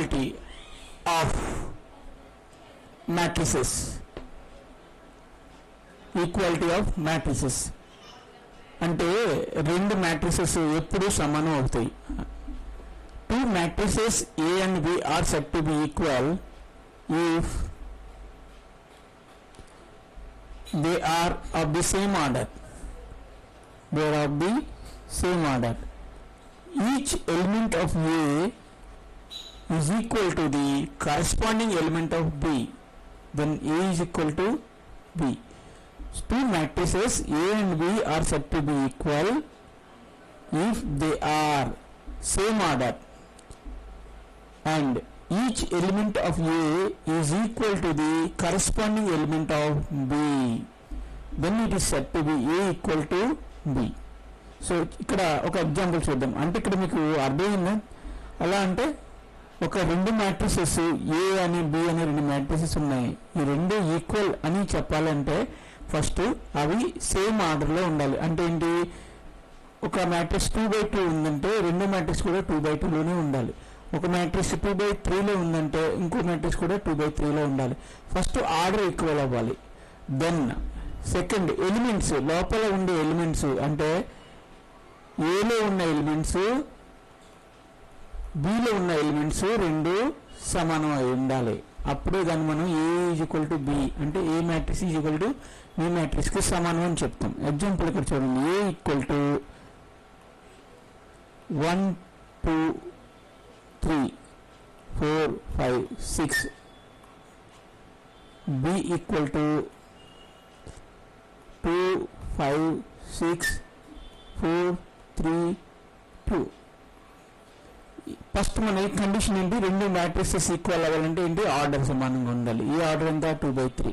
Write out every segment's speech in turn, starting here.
Equality of matrices. Equality of matrices అంటే రెండు matrices ఎప్పుడు సమానం అవుతాయి. Two matrices A and B are said to be equal if they are of the same order. They are of the same order. Each element of A is equal to the corresponding element of B. Then A is equal to B. Two matrices A and B are said to be equal if they are same order and each element of A is equal to the corresponding element of B. Then it is said to be A equal to B. So ఇక్కడ ఒక example చూద్దాం. అంటే ఇక్కడ మీకు అర్థమైందా? అలా అంటే ఒక రెండు మ్యాట్రిసెస్ ఏ అని బి అని రెండు మ్యాట్రిసెస్ ఉన్నాయి. ఈ రెండు ఈక్వల్ అని చెప్పాలంటే ఫస్ట్ అవి సేమ్ ఆర్డర్లో ఉండాలి. అంటే ఏంటి, ఒక మ్యాట్రిక్స్ 2/2 ఉందంటే రెండో మ్యాట్రిక్స్ కూడా 2/2లోనే ఉండాలి. ఒక మ్యాట్రిక్స్ 2/3లో ఉందంటే ఇంకో మ్యాట్రిక్స్ కూడా 2/3లో ఉండాలి. ఫస్ట్ ఆర్డర్ ఈక్వల్ అవ్వాలి. దెన్ సెకండ్ ఎలిమెంట్స్, లోపల ఉండే ఎలిమెంట్స్ అంటే ఏలో ఉన్న ఎలిమెంట్స్ బిలో ఉన్న ఎలిమెంట్స్ రెండు సమానం అయి ఉండాలి. అప్పుడే దాన్ని మనం A is equal to B అంటే A matrix is equal to B మ్యాట్రిక్స్కి సమానం అని చెప్తాం. ఎగ్జాంపుల్ ఇక్కడ చూడండి, A equal to 1 2 3 4 5 6, B equal to 2 5 6 4 3 2. First మన ఈ కండిషన్ ఏంటి, రెండు మ్యాట్రిసెస్ ఈక్వల్ అవ్వాలంటే ఏంటి, ఆర్డర్ సమానంగా ఉండాలి. ఈ ఆర్డర్ ఎంత 2/3,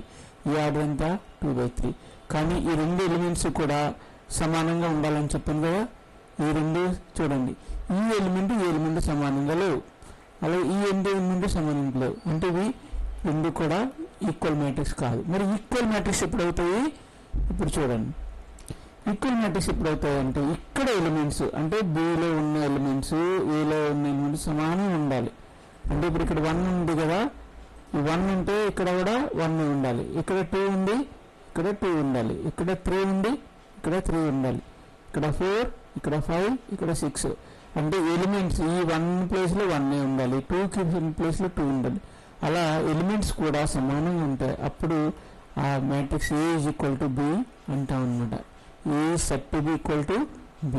ఈ ఆర్డర్ ఎంత 2/3. కానీ ఈ రెండు ఎలిమెంట్స్ కూడా సమానంగా ఉండాలని చెప్పాను కదా. ఈ రెండు చూడండి, ఈ ఎలిమెంట్ సమానంగా లేవు, అలాగే ఈ ఎలిమెంట్ సమానంగా లేవు. అంటే ఇవి రెండు కూడా ఈక్వల్ మ్యాట్రిక్స్ కాదు. మరి ఈక్వల్ మ్యాట్రిక్స్ ఎప్పుడు అవుతాయి? ఇప్పుడు చూడండి, ఈక్వల్ మ్యాట్రిక్స్ ఎప్పుడు అవుతాయి అంటే ఇక్కడ ఎలిమెంట్స్ అంటే బిలో ఉన్న ఎలిమెంట్స్ ఏలో ఉన్న ఎలిమెంట్స్ సమానం ఉండాలి. అంటే ఇప్పుడు ఇక్కడ 1 ఉంది కదా, ఈ 1 ఉంటే ఇక్కడ కూడా 1 ఉండాలి. ఇక్కడ 2 ఉంది, ఇక్కడ 2 ఉండాలి. ఇక్కడ 3 ఉంది, ఇక్కడ 3 ఉండాలి. ఇక్కడ 4, ఇక్కడ 5, ఇక్కడ 6. అంటే ఎలిమెంట్స్ ఈ 1 ప్లేస్లో 1 ఉండాలి, 2 ప్లేస్లో 2 ఉండాలి. అలా ఎలిమెంట్స్ కూడా సమానంగా ఉంటాయి. అప్పుడు ఆ matrix A is equal to B అంటాం అనమాట. A is said to be equal to B.